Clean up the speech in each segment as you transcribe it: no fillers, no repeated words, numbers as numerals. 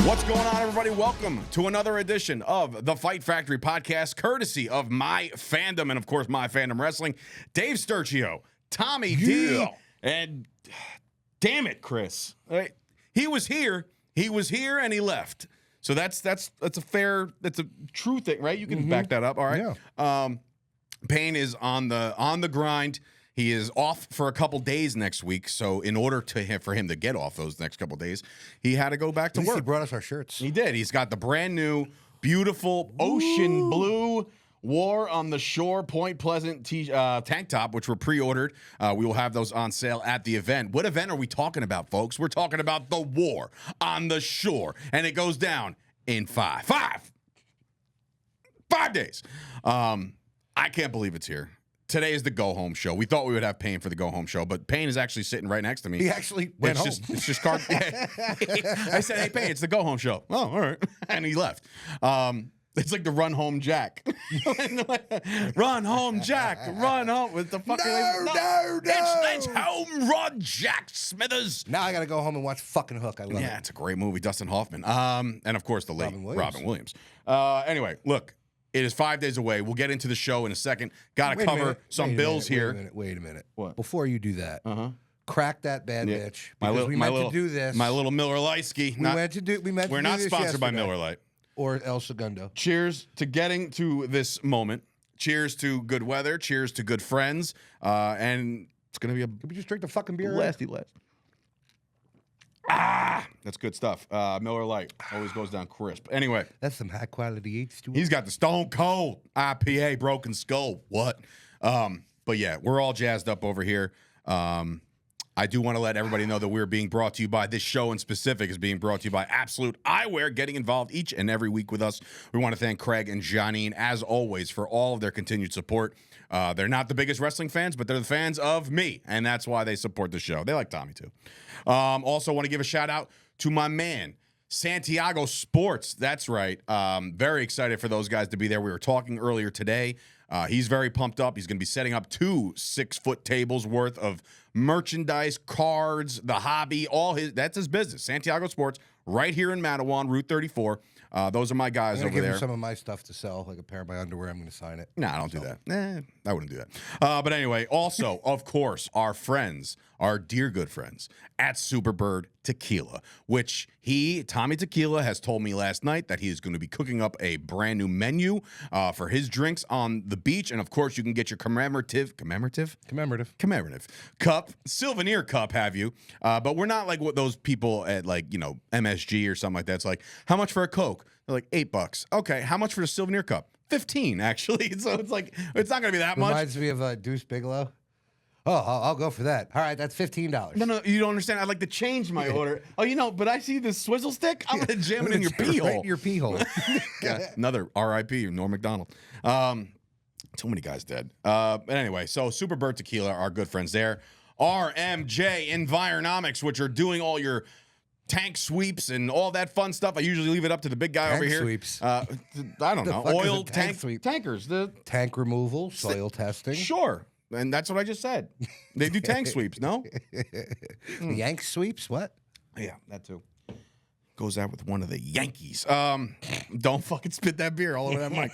What's going on, everybody? Welcome to another edition of the Fight Factory podcast, courtesy of MyFandom and, of course, MyFandom Wrestling. Dave Sturchio, Tommy D, and damn it, Chris. He was here, and he left. So that's a true thing, right? You can back that up, all right? Yeah. Payne is on the grind. He is off for a couple days next week, so in order for him to get off those next couple days, he had to go back to work. He brought us our shirts. He did. He's got the brand new, beautiful ocean blue War on the Shore Point Pleasant tank top, which were pre-ordered. We will have those on sale at the event. What event are we talking about, folks? We're talking about the War on the Shore, and it goes down in 5 days. I can't believe it's here. Today is the go-home show. We thought we would have Payne for the go-home show, but Payne is actually sitting right next to me. He actually went home. It's just card. I said, "Hey, Payne, it's the go-home show." Oh, all right. And he left. It's like the Run Home Jack. Run home, Jack. Run home. With the fucking No. It's home run, Jack Smithers. Now I got to go home and watch fucking Hook. I love it. Yeah, it's a great movie. Dustin Hoffman. And of course the late Robin Williams. Anyway, look. It is 5 days away. We'll get into the show in a second. Got to cover some bills here. Wait a minute. What? Before you do that, crack that bad bitch. We meant to do this. My little Miller Lite-ski. We're not sponsored by Miller Lite. Or El Segundo. Cheers to getting to this moment. Cheers to good weather. Cheers to good friends. And it's going to be a... Can we just drink the fucking beer? Last. That's good stuff. Miller Lite always goes down crisp. Anyway. That's some high quality H2O. He's got the Stone Cold IPA Broken Skull. What? But yeah, we're all jazzed up over here. I do want to let everybody know that we're being brought to you by, this show in specific is being brought to you by Absolute Eyewear, getting involved each and every week with us. We want to thank Craig and Janine, as always, for all of their continued support. They're not the biggest wrestling fans, but they're the fans of me, and that's why they support the show. They like Tommy, too. Also want to give a shout-out to my man, Santiago Sports. That's right. Very excited for those guys to be there. We were talking earlier today. He's very pumped up. He's going to be setting up 2 6-foot tables worth of merchandise, cards, the hobby, that's his business. Santiago Sports, right here in Mattawan, Route 34. Those are my guys over there. Give him some of my stuff to sell, like a pair of my underwear. I'm going to sign it. No, I don't do that. I wouldn't do that. But anyway, also, of course, our friends, our dear good friends at Superbird Tequila, which Tommy Tequila, has told me last night that he is going to be cooking up a brand new menu for his drinks on the beach. And of course, you can get your commemorative cup, souvenir cup, have you? But we're not like what those people at MSG or something like that. It's like, how much for a Coke? They're like $8. Okay, how much for the souvenir cup? 15, actually. So it's like, it's not going to be that much. Reminds me of Deuce Bigelow. Oh, I'll go for that. All right, that's $15. No, you don't understand. I'd like to change my order. Oh, but I see this swizzle stick. I'm going to jam it in your pee hole. Right in your pee hole. Yeah, another R.I.P. Norm Macdonald. Too many guys dead. But anyway, so Superbird Tequila, our good friends there. RMJ Environomics, which are doing all your tank sweeps and all that fun stuff. I usually leave it up to the big guy tank over here. Sweeps. I don't know. Oil tankers. Tank removal, soil testing. Sure. And that's what I just said. They do tank sweeps, no? Yank sweeps? What? Yeah, that too. Goes out with one of the Yankees. Don't fucking spit that beer all over that mic.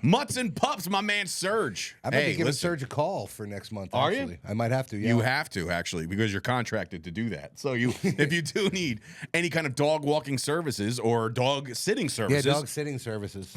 Mutts and Pups, my man Serge. I might be giving Serge a call for next month. Are actually. You? I might have to. Yeah. You have to actually, because you're contracted to do that. So if you do need any kind of dog walking services or dog sitting services, dog sitting services,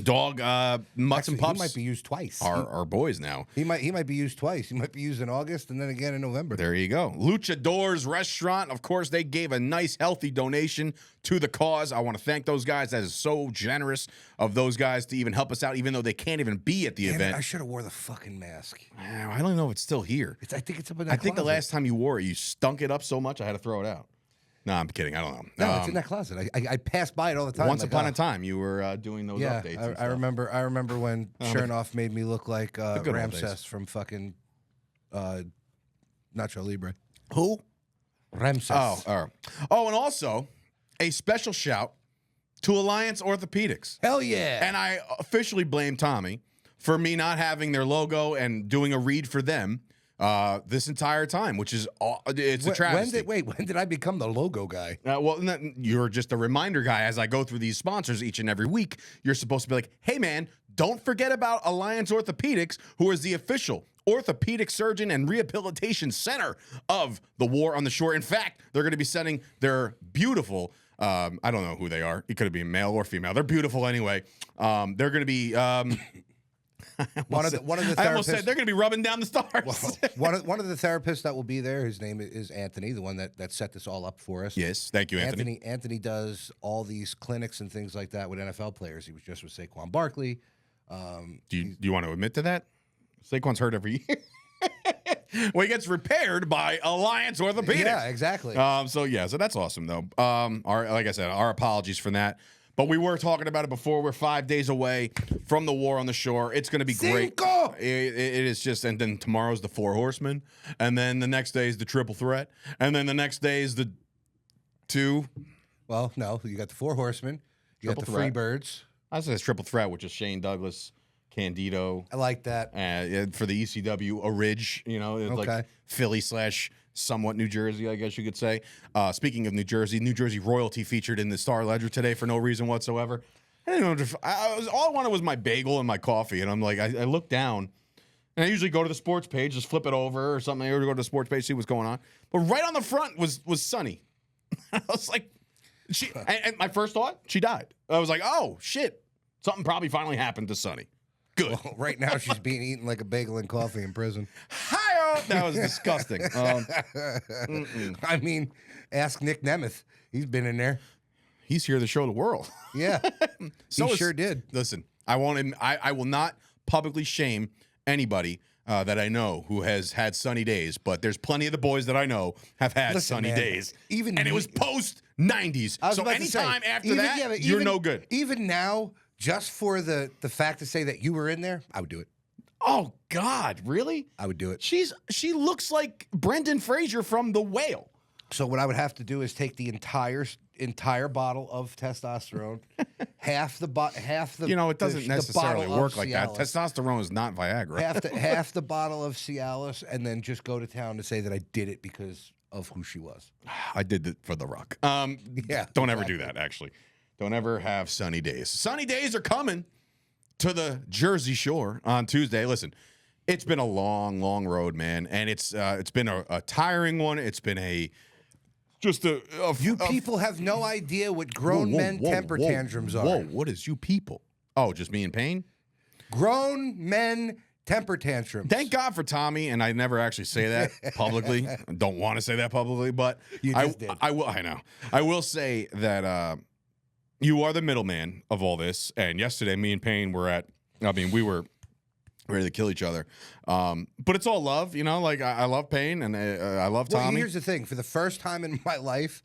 Mutts and Pups, he might be used twice. Our boys now. He might be used twice. He might be used in August and then again in November. There you go. Luchadors Restaurant. Of course, they gave a nice, healthy donation to the cause. I want to thank those guys. That is so generous of those guys to even help us out, even though they can't even be at the event. I should have wore the fucking mask. I don't know if it's still here. I think it's up in that I think closet. the last time you wore it, you stunk it up so much I had to throw it out. No, I'm kidding. I don't know. No, it's in that closet. I pass by it all the time. Once upon a time, you were doing those updates. I remember when Chernoff made me look like Ramses from fucking Nacho Libre. Who? Ramses. Oh, and also a special shout to Alliance Orthopedics. Hell yeah. And I officially blame Tommy for me not having their logo and doing a read for them, this entire time, which is it's a travesty. When did I become the logo guy? Well, you're just a reminder guy. As I go through these sponsors each and every week, you're supposed to be like, hey, man, don't forget about Alliance Orthopedics, who is the official orthopedic surgeon and rehabilitation center of the War on the Shore. In fact, they're going to be sending their beautiful, I don't know who they are. It could be male or female. They're beautiful anyway. They're going to be... one of the therapists. I almost said they're going to be rubbing down the stars. Well, one of the therapists that will be there, his name is Anthony, the one that set this all up for us. Yes, thank you, Anthony. Anthony does all these clinics and things like that with NFL players. He was just with Saquon Barkley. Do you want to admit to that? Saquon's hurt every year. Well, he gets repaired by Alliance Orthopedics. Yeah, exactly. So that's awesome though. Like I said, our apologies for that. But we were talking about it before. We're 5 days away from the War on the Shore. It's going to be great. It is just, and then tomorrow's the Four Horsemen, and then the next day is the Triple Threat, and then the next day is the two. Well, no, you got the Four Horsemen, you got the Freebirds. I said it's Triple Threat, which is Shane Douglas, Candido. I like that. For the ECW, a Ridge, it's like Philly / somewhat New Jersey, I guess you could say. Speaking of New Jersey royalty featured in the Star Ledger today for no reason whatsoever. I didn't know. All I wanted was my bagel and my coffee, and I'm like, I look down, and I usually go to the sports page, just flip it over or something, or go to the sports page, see what's going on. But right on the front was Sunny. I was like, and my first thought, she died. I was like, oh shit, something probably finally happened to Sunny. Good. Well, right now she's being eaten like a bagel and coffee in prison. Hi-oh! That was disgusting. I mean, ask Nick Nemeth. He's been in there. He's here to show the world. Yeah, he sure did. Listen, I will not publicly shame anybody that I know who has had sunny days, but there's plenty of the boys that I know have had sunny days. And it was post 90s. So anytime after that, you're no good. Even now, just for the fact to say that you were in there, I would do it. Oh God, really? I would do it. She looks like Brendan Fraser from The Whale. So what I would have to do is take the entire bottle of testosterone, half the. It doesn't necessarily work like that. Testosterone is not Viagra. half the bottle of Cialis, and then just go to town to say that I did it because of who she was. I did it for The Rock. Yeah. Don't ever do that. Actually, don't ever have sunny days. Sunny days are coming to the Jersey Shore on Tuesday. Listen, it's been a long, long road, man, and it's been a tiring one. It's been you people have no idea what grown men temper tantrums are. Whoa, what is you people? Oh, just me and Payne? Grown men temper tantrums. Thank God for Tommy, and I never actually say that publicly. I don't want to say that publicly, but you just did. I will. I know. I will say that you are the middleman of all this. And yesterday, me and Payne we were ready to kill each other. But it's all love, like I love Payne and I love Tommy. Well, here's the thing. For the first time in my life,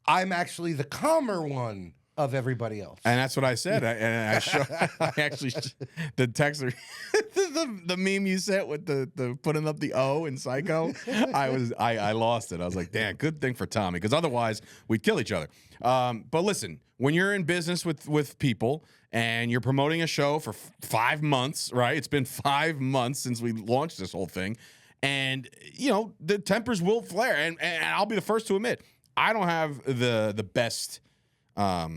I'm actually the calmer one of everybody else. And that's what I said. I actually, the texter, the meme you sent with the putting up the O in Psycho, I lost it. I was like, damn, good thing for Tommy, because otherwise we'd kill each other. But listen, when you're in business with people and you're promoting a show for 5 months, right? It's been 5 months since we launched this whole thing. And, the tempers will flare. And I'll be the first to admit, I don't have the best... I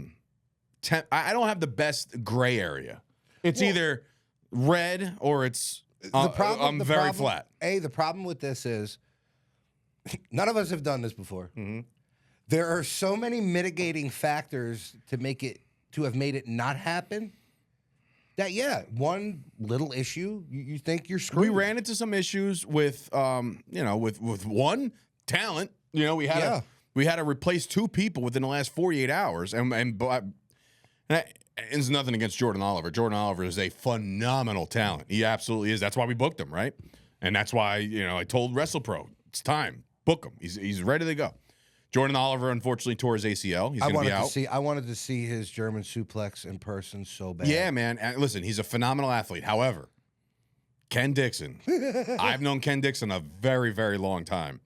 don't have the best gray area. It's either red or it's I'm very flat. The problem with this is none of us have done this before. Mm-hmm. There are so many mitigating factors to have made it not happen that one little issue you think you're screwed. We ran into some issues with with one talent. We had to replace 2 people within the last 48 hours, and it's nothing against Jordan Oliver. Jordan Oliver is a phenomenal talent. He absolutely is. That's why we booked him, right? And that's why I told WrestlePro, it's time, book him. He's ready to go. Jordan Oliver unfortunately tore his ACL. He's going to be out. I wanted to see his German suplex in person so bad. Yeah, man. And listen, he's a phenomenal athlete. However, Ken Dixon, I've known Ken Dixon a very, very long time.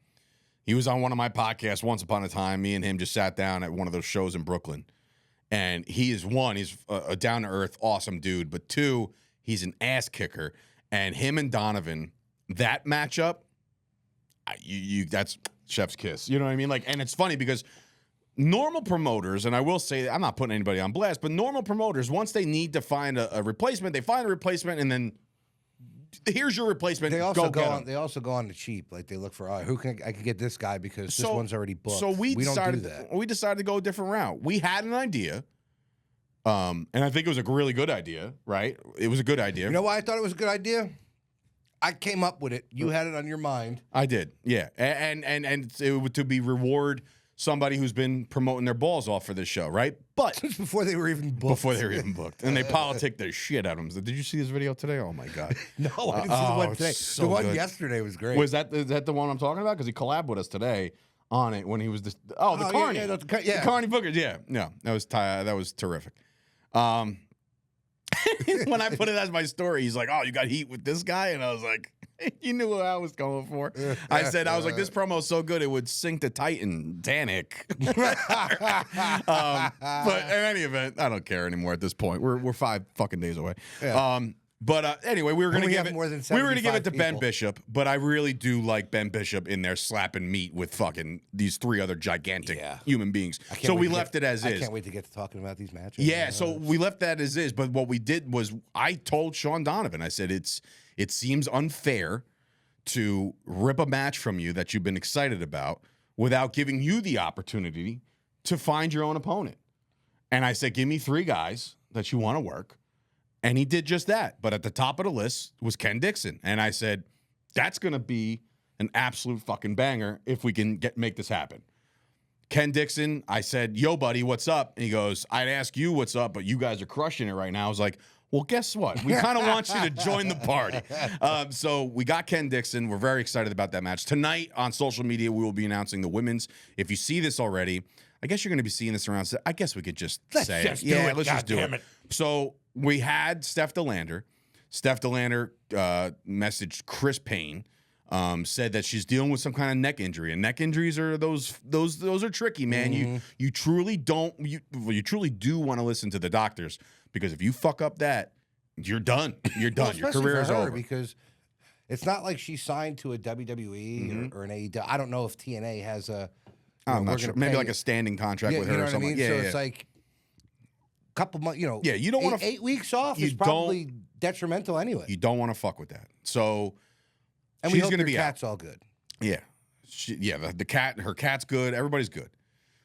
He was on one of my podcasts once upon a time. Me and him just sat down at one of those shows in Brooklyn. And he's a down-to-earth, awesome dude. But 2, he's an ass kicker. And him and Donovan that matchup, that's chef's kiss. You know what I mean? Like, and it's funny because normal promoters, and I will say, I'm not putting anybody on blast, but normal promoters, once they need to find a replacement, they find a replacement, and then here's your replacement. They also go on. They also go on the cheap. Like they look for, I can get this guy because this one's already booked. So we don't do that. We decided to go a different route. We had an idea, and I think it was a really good idea. Right? It was a good idea. You know why I thought it was a good idea? I came up with it. You had it on your mind. I did. Yeah, and it would to be reward somebody who's been promoting their balls off for this show, right? But before they were even booked. Before they were even booked. And they politic the shit out of them. Did you see this video today? Oh, my God. No, I didn't see the one today. So the one good. Yesterday was great. Is that the one I'm talking about? Because he collabed with us today on it when he was the Carney. Yeah, The Carney Bookers. Yeah. No, that was terrific. When I put it as my story, he's like, oh, you got heat with this guy? And I was like, you knew what I was going for. I was like, this promo's so good, it would sink the Titanic. But in any event, I don't care anymore at this point. We're 5 fucking days away. Yeah. Anyway, we were going to give it to Ben Bishop, but I really do like Ben Bishop in there slapping meat with fucking these 3 other gigantic human beings. So we left it as is. I can't wait to get to talking about these matches. Yeah, so we left that as is, but what we did was I told Sean Donovan, I said, it seems unfair to rip a match from you that you've been excited about without giving you the opportunity to find your own opponent. And I said, give me 3 guys that you want to work. And he did just that. But at the top of the list was Ken Dixon. And I said, that's going to be an absolute fucking banger if we can make this happen. Ken Dixon, I said, yo, buddy, what's up? And he goes, I'd ask you what's up, but you guys are crushing it right now. I was like, well, guess what? We kind of want you to join the party. So we got Ken Dixon. We're very excited about that match. Tonight on social media, we will be announcing the women's. If you see this already, I guess you're going to be seeing this around. I guess we could just say it. Yeah, let's just do it. So we had Steph DeLander. Steph DeLander messaged Chris Payne, said that she's dealing with some kind of neck injury, and neck injuries are those are tricky, man. Mm-hmm. You truly don't you truly do want to listen to the doctors, because if you fuck up that, you're done. You're done. Your career is over. Because it's not like she's signed to a WWE or an AEW. I don't know if TNA has a. I'm not sure. Maybe like a standing contract with her or something. Yeah, so it's like a couple months. You know, you don't want to 8 weeks off is probably detrimental anyway. You don't want to fuck with that. So, and she's going to be cat's all good. Yeah, the cat. Her cat's good. Everybody's good.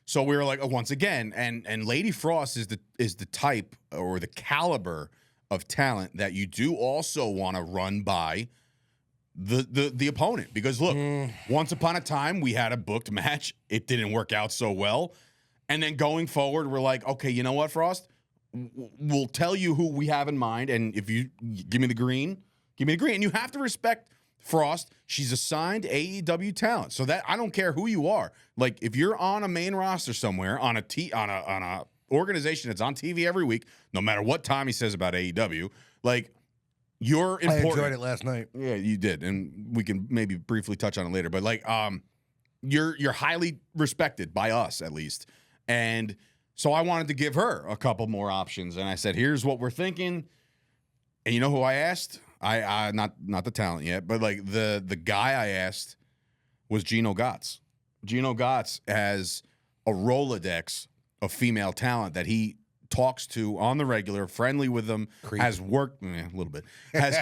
So we were like, once again, and Lady Frost is the type or the caliber of talent that you do also want to run by the opponent, because look, once upon a time we had a booked match, it didn't work out so well, and then going forward we're like, okay, you know what, Frost, we'll tell you who we have in mind, and if you give me the green, and you have to respect Frost. She's assigned AEW talent, so that I don't care who you are. Like, if you're on a main roster somewhere on a organization that's on TV every week, no matter what Tommy says about AEW, like, you're important. I enjoyed it last night. Yeah, you did, and we can maybe briefly touch on it later. But like, you're highly respected by us, at least, and so I wanted to give her a couple more options. And I said, here's what we're thinking. And you know who I asked? I not the talent yet, but like the guy I asked was Gino Gotts. Gino Gotts has a Rolodex of female talent that he talks to on the regular, friendly with them, has worked a little bit, has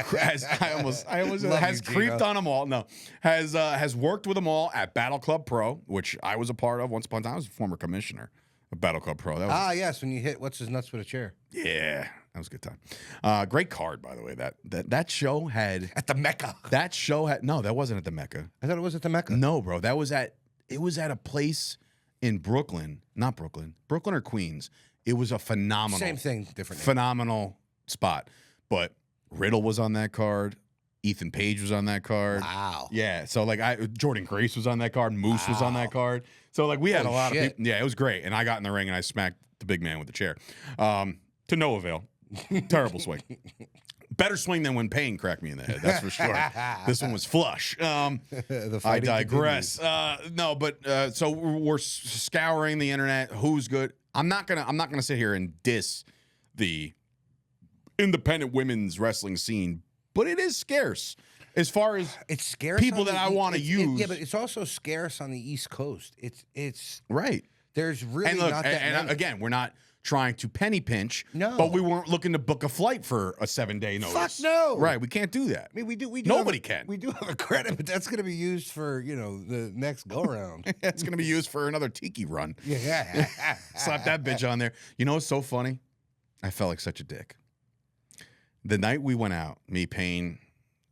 creeped on them all. No, has worked with them all at Battle Club Pro, which I was a part of once upon a time. I was a former commissioner of Battle Club Pro. That was, yes, when you hit what's his nuts with a chair. Yeah, that was a good time. Great card, by the way. That show had at the Mecca. That show had that wasn't at the Mecca. I thought it was at the Mecca. No, bro, it was at a place in Brooklyn, not Brooklyn or Queens. It was a phenomenal, same thing, different name. Phenomenal spot. But Riddle was on that card. Ethan Page was on that card. Wow. Yeah. So like Jordan Grace was on that card. Moose was on that card. So like we had a lot of people. Yeah, it was great. And I got in the ring and I smacked the big man with the chair. To no avail. Terrible swing. Better swing than when Payne cracked me in the head. That's for sure. This one was flush. I digress. So we're scouring the internet. Who's good? I'm not gonna sit here and diss the independent women's wrestling scene, but it is scarce. as far as it's scarce. people on that the I want to use. yeah, but it's also scarce on the East Coast. It's right. There's really And look, not that and many. again, we're not trying to penny pinch. No. But we weren't looking to book a flight for a 7-day notice. Fuck no. Right, we can't do that. I mean, we do. Nobody can. We do have a credit, but that's going to be used for the next go around. It's going to be used for another Tiki run. Yeah. Slap that bitch on there. You know what's so funny? I felt like such a dick. The night we went out, me, Payne,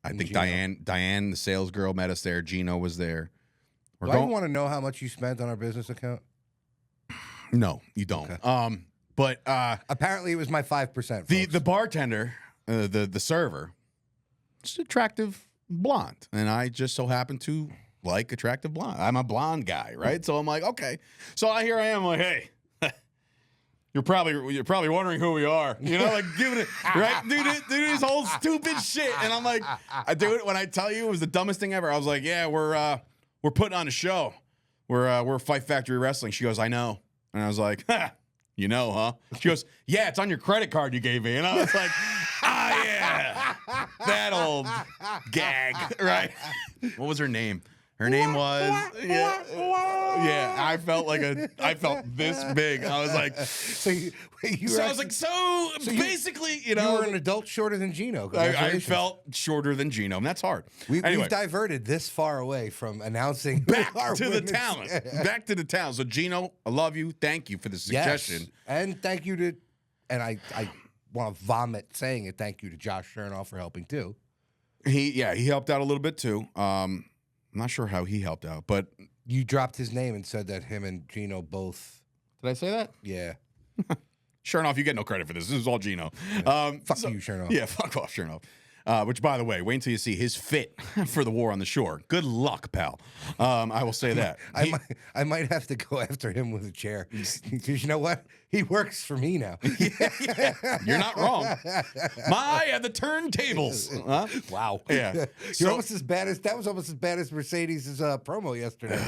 I think Gino. Diane, the sales girl, met us there. Gino was there. Do I want to know how much you spent on our business account? No, you don't. Okay. But Apparently, it was my 5%. the bartender, the server, she's an attractive blonde, and I just so happen to like attractive blonde. I'm a blonde guy, right? So I'm like, okay. So here I am, like, hey. You're probably wondering who we are, like giving it right, do this whole stupid shit, and I'm like, I do it when I tell you it was the dumbest thing ever. I was like, yeah, we're putting on a show, we're Fight Factory Wrestling. She goes, I know, and I was like, ha, you know, huh? She goes, yeah, it's on your credit card you gave me, and I was like, ah, yeah, that old gag, right? What was her name? Her name was yeah. I felt this big. I was like, So I was like, so basically, you were an adult shorter than Gino. I felt shorter than Gino, and that's hard. Anyway, We've diverted this far away from announcing back our to the women's- talent. Back to the talent. So Gino, I love you. Thank you for the suggestion. Yes. And thank you to, and I want to vomit saying it. Thank you to Josh Chernoff for helping too. He helped out a little bit too. I'm not sure how he helped out, but You dropped his name and said that him and Gino both. did I say that? Yeah. Sure enough, you get no credit for this. This is all Gino. Fuck you, Chernoff. Yeah, fuck off, Chernoff. Which, by the way, wait until you see his fit for the war on the shore. Good luck, pal. I will say that. I might have to go after him with a chair because you know what? He works for me now. You're not wrong. My the turntables. Huh? Wow. Yeah. You're almost as bad as that was almost as bad as Mercedes' promo yesterday.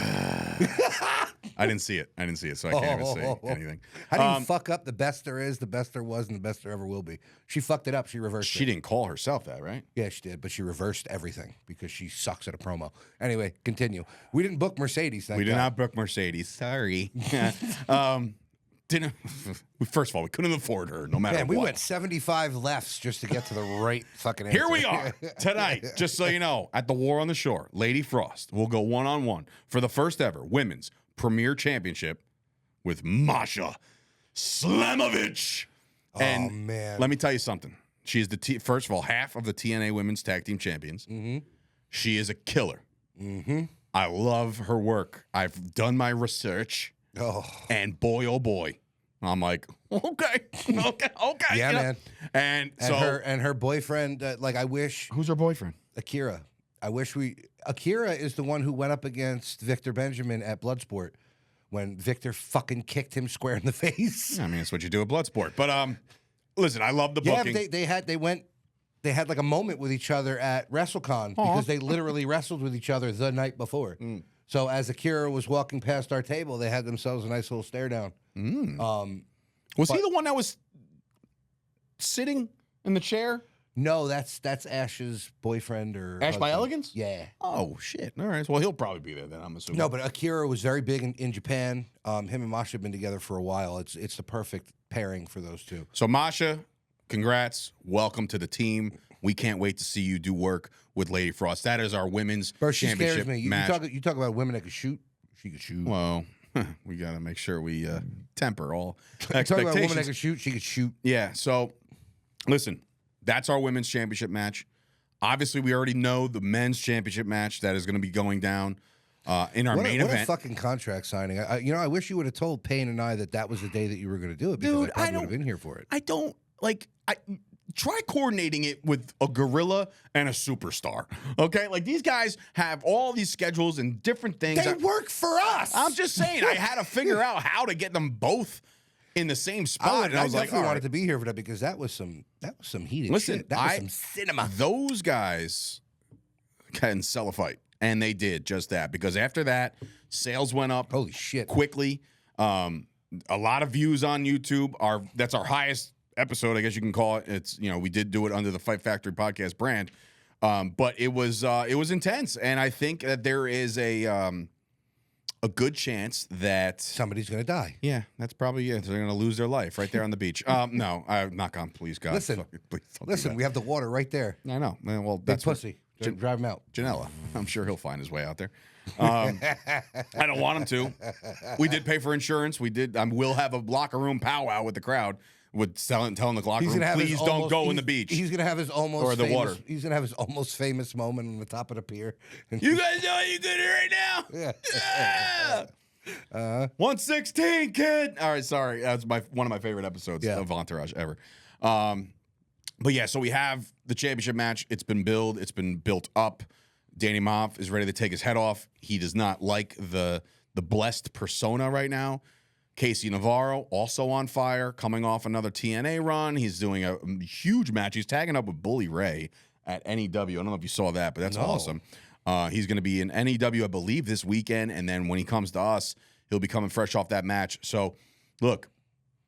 I didn't see it, so I can't even say anything. How do you fuck up the best there is, the best there was, and the best there ever will be? She fucked it up. She reversed it. She didn't call herself that, right? Yeah, she did, but she reversed everything because she sucks at a promo. Anyway, continue. We didn't book Mercedes. We did not book Mercedes. Sorry. First of all, we couldn't afford her, no matter Man, what. we went 75 lefts just to get to the right fucking answer. Here we are tonight, just so you know, at the War on the Shore. Lady Frost will go one-on-one for the first ever women's premier championship with Masha Slamovich. Oh, man. Let me tell you something. She is first of all, half of the TNA Women's Tag Team Champions. Mm-hmm. She is a killer. Mm-hmm. I love her work. I've done my research. Oh. And boy, oh boy, I'm like, okay. Yeah, man. And so her boyfriend, I wish who's her boyfriend? Akira. Akira is the one who went up against Victor Benjamin at Bloodsport when Victor fucking kicked him square in the face. I mean, that's what you do at Bloodsport. But listen, I love the booking. Yeah, they had like a moment with each other at WrestleCon because they literally wrestled with each other the night before. So as Akira was walking past our table, they had themselves a nice little stare down. Was he the one that was sitting in the chair? No, that's Ash's boyfriend or Ash by husband. Elegance? Yeah. Oh shit! All right, well he'll probably be there then. I'm assuming. No, but Akira was very big in Japan. Him and Masha have been together for a while. It's the perfect pairing for those two. So Masha, congrats, welcome to the team. We can't wait to see you do work with Lady Frost. That is our women's She championship scares me. match. You talk about women that can shoot. She can shoot. Well, we got to make sure we temper all Talk about a woman that expectations. can shoot. She can shoot. Yeah. So, listen, that's our women's championship match. Obviously, we already know the men's championship match that is going to be going down in our main What event. a fucking contract signing. I wish you would have told Payne and I that was the day that you were going to do it because Dude, I probably would have been here for it. I don't like. Try coordinating it with a gorilla and a superstar. Okay, like these guys have all these schedules and different things. They work for us. I'm just saying, I had to figure out how to get them both in the same spot. And I was like, definitely all wanted right. to be here for that because that was some heated Listen, shit. That was some cinema. Those guys can sell a fight, and they did just that because after that, sales went up. Holy shit. Quickly. A lot of views on YouTube. That's our highest episode, I guess you can call it. It's we did do it under the Fight Factory podcast brand. But it was intense, and I think that there is a good chance that Somebody's gonna die. yeah, that's probably it. They're gonna lose their life right there on the beach. No, knock on, please, God. Listen, please don't do Listen, that. we have the water right there. I know. Well, Big that's what- pussy. Drive him out. Janela. I'm sure he'll find his way out there. I don't want him to. We did pay for insurance. We did. We'll have a locker room powwow with the crowd, with telling the locker room, please don't go in the beach. He's gonna have his almost or the famous, water. He's gonna have his almost famous moment on the top of the pier. You guys know you good right now. Yeah. 116, kid. All right, sorry. That's one of my favorite episodes of Entourage ever. But yeah, so we have the championship match. It's been built up. Danny Moff is ready to take his head off. He does not like the blessed persona right now. Casey Navarro also on fire, coming off another TNA run. He's doing a huge match. He's tagging up with Bully Ray at NEW. I don't know if you saw that, but that's awesome. He's going to be in NEW, I believe, this weekend, and then when he comes to us, he'll be coming fresh off that match. So, look,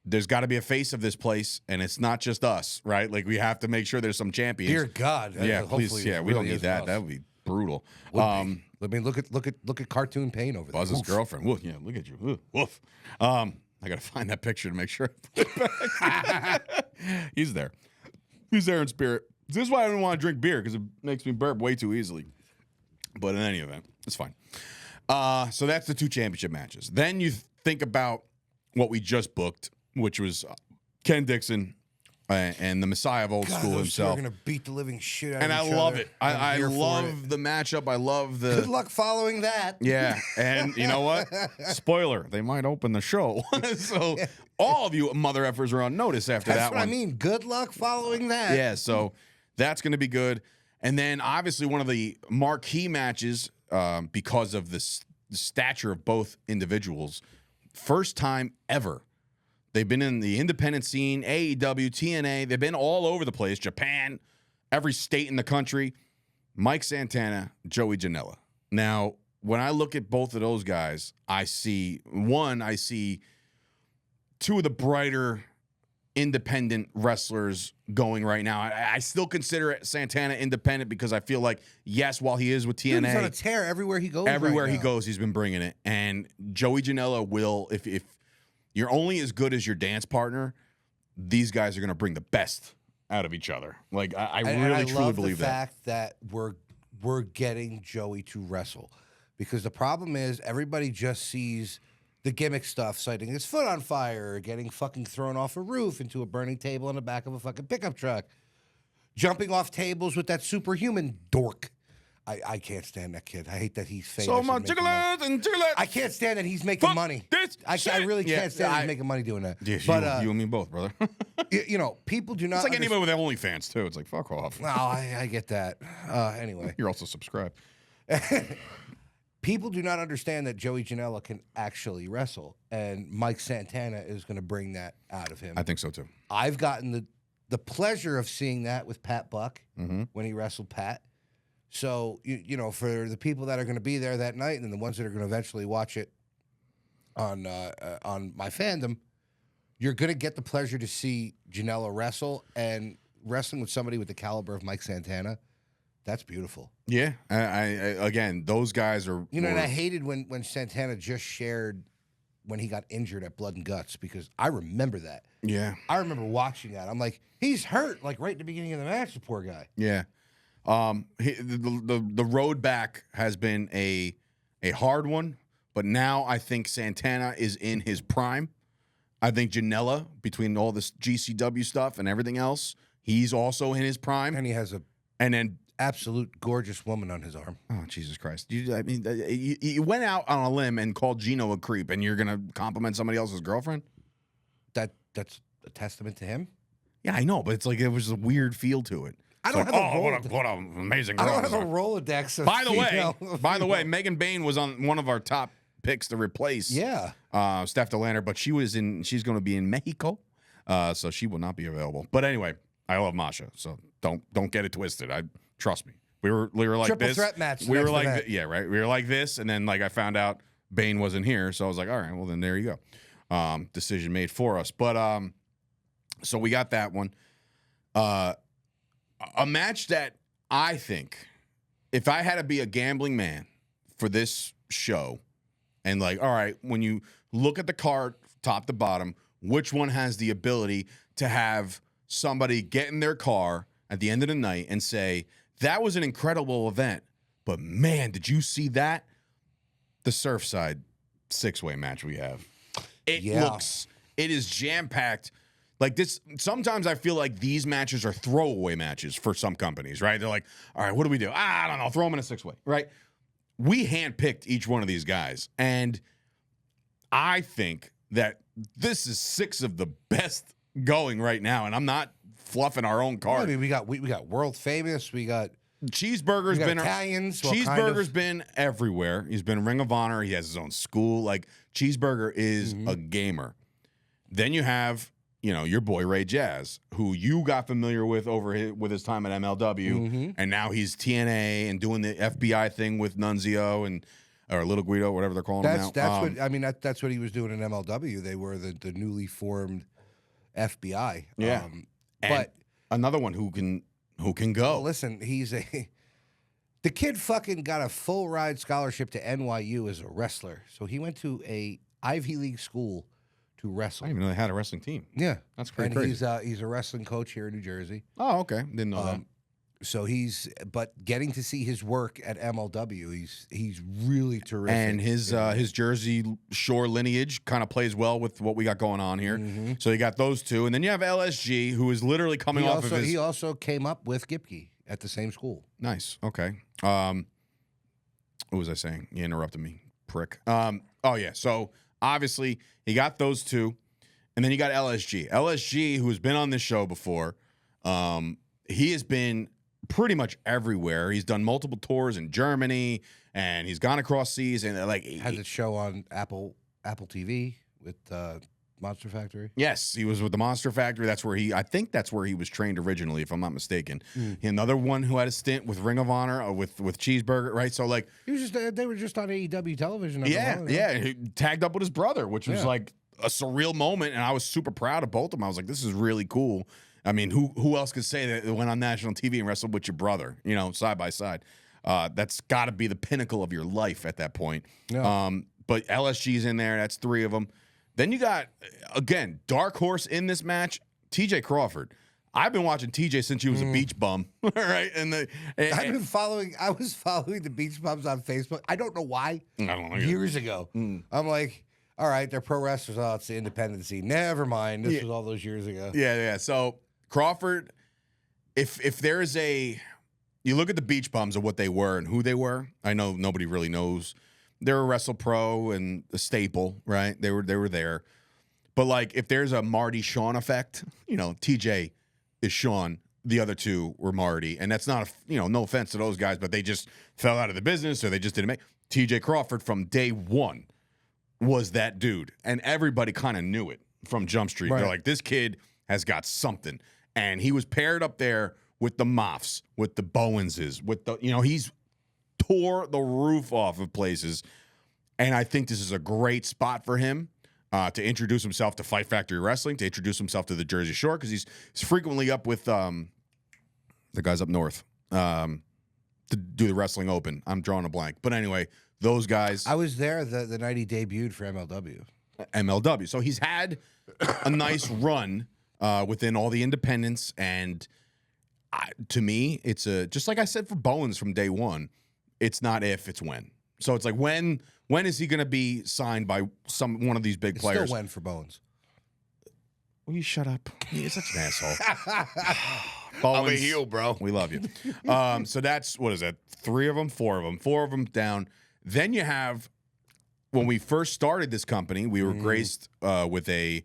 there's got to be a face of this place, and it's not just us, right? Like, we have to make sure there's some champions. Dear God. Yeah, please. Yeah, we don't need that. That would be brutal. I mean, look at cartoon Payne over there. Buzz's girlfriend. Woof, yeah, look at you. Woof. Woof. I got to find that picture to make sure. He's there. He's there in spirit. This is why I don't want to drink beer, because it makes me burp way too easily. But in any event, it's fine. So that's the two championship matches. Then you think about what we just booked, which was Ken Dixon and the Messiah of old school himself. They're going to beat the living shit out And of I each love other. it. I love the matchup. I love the... Good luck following that. Yeah, and you know what? Spoiler, they might open the show. So all of you mother effers are on notice after That's that what one. I mean. Good luck following that. Yeah, so that's going to be good. And then obviously one of the marquee matches, because of the stature of both individuals, first time ever. They've been in the independent scene, AEW, TNA. They've been all over the place, Japan, every state in the country. Mike Santana, Joey Janela. Now, when I look at both of those guys, I see two of the brighter independent wrestlers going right now. I still consider Santana independent because I feel like, yes, while he is with TNA, Dude, he's on a tear everywhere he goes. everywhere he goes, he's been bringing it. And Joey Janela will, if you're only as good as your dance partner, these guys are going to bring the best out of each other. Like, I really, truly believe that. I love the fact that we're getting Joey to wrestle, because the problem is everybody just sees the gimmick stuff, setting his foot on fire, getting fucking thrown off a roof into a burning table on the back of a fucking pickup truck, jumping off tables with that superhuman dork. I can't stand that kid. I hate that he's famous. So much and chicklets. I can't stand that he's making money. I really can't stand that he's making money doing that. Yes, but you and me both, brother. you know, people do not. It's like anybody with OnlyFans too. It's like, fuck off. No, I get that. Anyway, You're also subscribed. people do not understand that Joey Janela can actually wrestle, and Mike Santana is going to bring that out of him. I think so too. I've gotten the pleasure of seeing that with Pat Buck when he wrestled Pat. So, you know, for the people that are going to be there that night, and then the ones that are going to eventually watch it on MyFandom, you're going to get the pleasure to see Janela wrestle, and wrestling with somebody with the caliber of Mike Santana. That's beautiful. Yeah, I again, those guys are. You know, and I hated when Santana just shared when he got injured at Blood and Guts, because I remember that. Yeah, I remember watching that. I'm like, he's hurt, like right at the beginning of the match, the poor guy. yeah. The road back has been a hard one, but now I think Santana is in his prime. I think Janela, between all this GCW stuff and everything else, he's also in his prime. And he has then absolute gorgeous woman on his arm. oh, Jesus Christ! You went out on a limb and called Gino a creep, and you're gonna compliment somebody else's girlfriend? That's a testament to him. Yeah, I know, but it's like it was a weird feel to it. I don't It's have like, a oh, what an amazing girl. I don't have this a is. Rolodex. Of By the way, Megan Bain was on one of our top picks to replace Steph Delander, but she's going to be in Mexico, so she will not be available. But anyway, I love Masha, so don't get it twisted. Trust me. We were like Triple this. threat match. We were next like event. yeah, right. We were like this, and then like I found out Bain wasn't here, so I was like, all right, well then there you go. Decision made for us. But so we got that one. A match that I think if I had to be a gambling man for this show, and like, all right, when you look at the card top to bottom, which one has the ability to have somebody get in their car at the end of the night and say, that was an incredible event, but man, did you see that? The Surfside 6-way match we have. It is jam-packed. Like this, sometimes I feel like these matches are throwaway matches for some companies, right? They're like, all right, what do we do? I don't know, throw them in a 6-way, right? We handpicked each one of these guys, and I think that this is 6 of the best going right now, and I'm not fluffing our own card. I mean, we got world famous. We got Cheeseburger's been Italians. Cheeseburger's been everywhere. He's been Ring of Honor. He has his own school. Like Cheeseburger is a gamer. Then you have, you know, your boy Ray Jazz, who you got familiar with with his time at MLW, and now he's TNA and doing the FBI thing with Nunzio or Little Guido, whatever they're calling him now. That's what he was doing in MLW. They were the newly formed FBI. Yeah, but another one who can go. Well, listen, the kid fucking got a full ride scholarship to NYU as a wrestler. So he went to a Ivy League school to wrestle. I didn't even know they had a wrestling team. Yeah, that's pretty crazy. He's a wrestling coach here in New Jersey. Oh, okay, didn't know that. So but getting to see his work at MLW, he's really terrific. And his Jersey Shore lineage kind of plays well with what we got going on here. So you got those two, and then you have LSG, who is literally coming off of his. He also came up with Gipke at the same school. Nice. Okay. What was I saying? You interrupted me, prick. Oh yeah. So obviously he got those two, and then you got LSG. LSG, who has been on this show before. He has been pretty much everywhere. He's done multiple tours in Germany, and he's gone across seas, and like has a show on Apple TV with Monster Factory. Yes, he was with the Monster Factory. I think that's where he was trained originally, if I'm not mistaken. Another one who had a stint with Ring of Honor with Cheeseburger, right? So like they were just on AEW television. Yeah. He tagged up with his brother, which was like a surreal moment, and I was super proud of both of them. I was like, this is really cool. I mean, who else could say that it went on national TV and wrestled with your brother, you know, side by side? That's got to be the pinnacle of your life at that point. Yeah. But LSG's in there. That's 3 of them. Then you got, again, dark horse in this match, TJ Crawford. I've been watching TJ since he was a beach bum, right? I was following the beach bums on Facebook. I don't know why. I don't know. Years ago. I'm like, all right, they're pro wrestlers. Oh, it's the independent scene. Never mind. This was all those years ago. Yeah. So Crawford, if there is you look at the beach bums of what they were and who they were. I know nobody really knows. They're a Wrestle Pro and a staple, right? They were there. But like, if there's a Marty Shawn effect, you know, TJ is Shawn. The other 2 were Marty, and that's not no offense to those guys, but they just fell out of the business or they just didn't make. TJ Crawford from day one was that dude, and everybody kind of knew it from Jump Street. Right. They're like, this kid has got something, and he was paired up there with the Moffs, with the Bowenses, with the he's tore the roof off of places, and I think this is a great spot for him to introduce himself to Fight Factory Wrestling, to introduce himself to the Jersey Shore, because he's frequently up with the guys up north to do the Wrestling Open. I'm drawing a blank, but anyway, those guys. I was there the night he debuted for MLW. So he's had a nice run within all the independents, and to me, it's just like I said for Bowens from day one. It's not if, it's when. So it's like when is he going to be signed by one of these big players? Still when for Bowens. Will you shut up? You're such an asshole. Bowens, I'm a heel, bro. We love you. So that's, what is that? 3 of them, 4 of them, 4 of them down. Then you have, when we first started this company, we were graced with a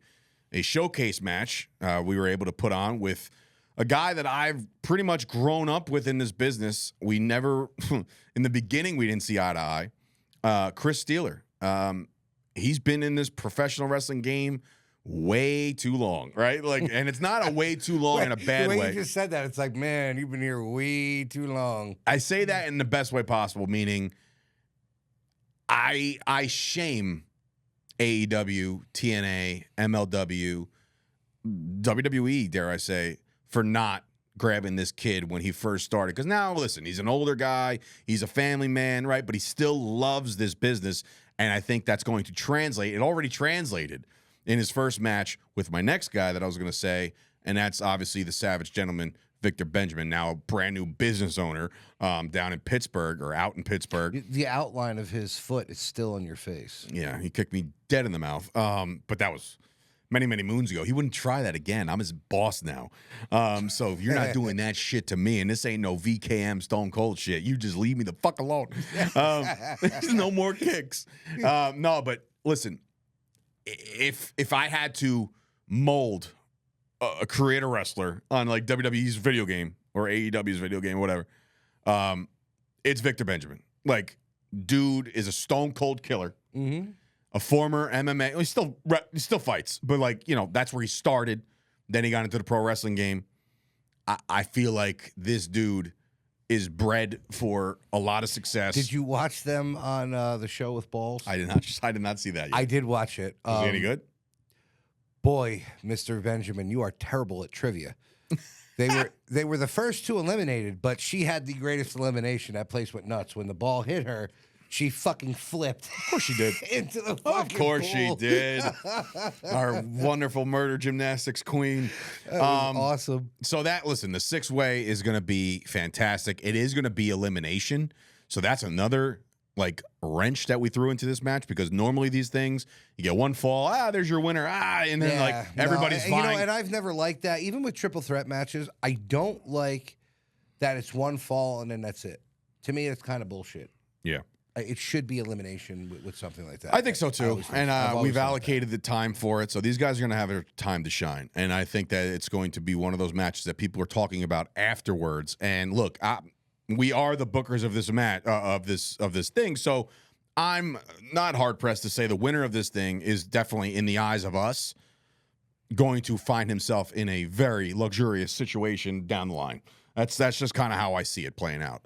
showcase match we were able to put on with a guy that I've pretty much grown up with in this business. We never, in the beginning, we didn't see eye to eye. Chris Steeler. He's been in this professional wrestling game way too long, right? Like, and it's not a way too long in a bad way. The way you just said that, it's like, man, you've been here way too long. I say that in the best way possible, meaning I shame AEW, TNA, MLW, WWE, dare I say, for not grabbing this kid when he first started. Because now, listen, he's an older guy. He's a family man, right? But he still loves this business. And I think that's going to translate. It already translated in his first match with my next guy that I was going to say. And that's obviously the Savage Gentleman, Victor Benjamin, now a brand new business owner down in Pittsburgh or out in Pittsburgh. The outline of his foot is still on your face. Yeah, he kicked me dead in the mouth. But that was many, many moons ago. He wouldn't try that again. I'm his boss now. So if you're not doing that shit to me, and this ain't no VKM Stone Cold shit, you just leave me the fuck alone. There's no more kicks. No, but listen, if I had to mold create a wrestler on like WWE's video game or AEW's video game, whatever, it's Victor Benjamin. Like, dude is a stone cold killer. Mm-hmm. A former MMA. He still fights, but like, you know, that's where he started. Then he got into the pro wrestling game. I feel like this dude is bred for a lot of success. Did you watch them on the show with Balls? I did not see that yet. I did watch it. Was he any good? Boy, Mr. Benjamin, you are terrible at trivia. They were the first two eliminated, but she had the greatest elimination. That place went nuts. When the ball hit her, she fucking flipped. Of course she did. Into the Of fucking course pool. she did. Our wonderful murder gymnastics queen. That was awesome. So listen, the 6-way is going to be fantastic. It is going to be elimination. So that's another like wrench that we threw into this match, because normally these things, you get one fall, there's your winner, and then like everybody's fine. You know, and I've never liked that. Even with triple threat matches, I don't like that it's one fall and then that's it. To me, it's kind of bullshit. Yeah. It should be elimination with something like that. I think so too. And we've allocated the time for it. So these guys are going to have their time to shine. And I think that it's going to be one of those matches that people are talking about afterwards. And look, we are the bookers of this match, of this thing. So I'm not hard pressed to say the winner of this thing is definitely, in the eyes of us, going to find himself in a very luxurious situation down the line. That's just kind of how I see it playing out.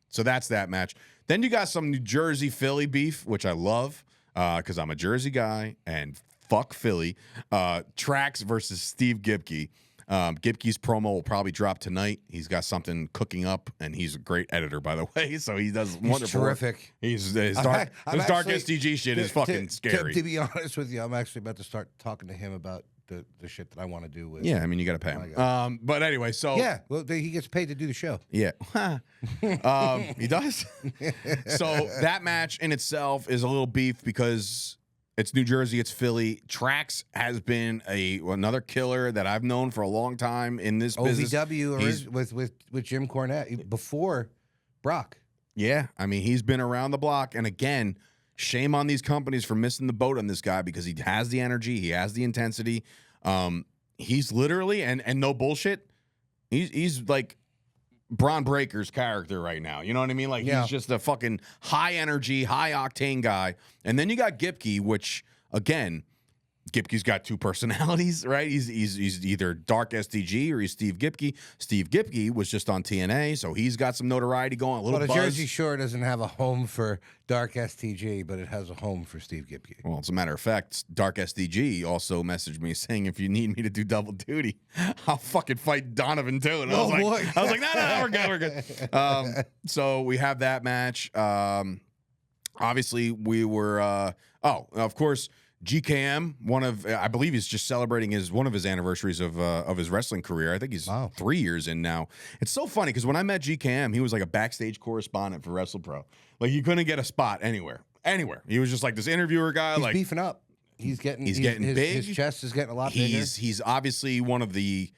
So that's that match. Then you got some New Jersey Philly beef, which I love because I'm a Jersey guy and fuck Philly. Trax versus Steve Gipke. Gipke's promo will probably drop tonight. He's got something cooking up, and he's a great editor, by the way. So he does wonderful. Terrific. His dark SDG shit is fucking scary. To be honest with you, I'm actually about to start talking to him about the shit that I want to do with. Yeah, I mean, you got to pay him. But anyway, so yeah, well, he gets paid to do the show. Yeah, he does. So that match in itself is a little beef because it's New Jersey, it's Philly. Trax has been another killer that I've known for a long time in this business. OVW with Jim Cornette before Brock. Yeah, I mean, he's been around the block, and again, shame on these companies for missing the boat on this guy, because he has the energy, he has the intensity. He's literally, and no bullshit, he's like Braun Breaker's character right now. You know what I mean? Like, he's just a fucking high energy, high octane guy. And then you got Gipke, which, again, Gipke's got two personalities, right? He's either Dark SDG or he's Steve Gipke. Steve Gipke was just on TNA, so he's got some notoriety going, a little buzz. The Jersey Shore doesn't have a home for Dark STG, but it has a home for Steve Gipke. Well, as a matter of fact, Dark SDG also messaged me saying, if you need me to do double duty, I'll fucking fight Donovan too. And I was like, no, we're good. So we have that match. Obviously, we were, of course, GKM, I believe he's just celebrating one of his anniversaries of his wrestling career. I think he's 3 years in now. It's so funny because when I met GKM, he was like a backstage correspondent for WrestlePro. Like, you couldn't get a spot anywhere. He was just like this interviewer guy. He's beefing up. He's getting big. His chest is getting a lot bigger. He's obviously one of the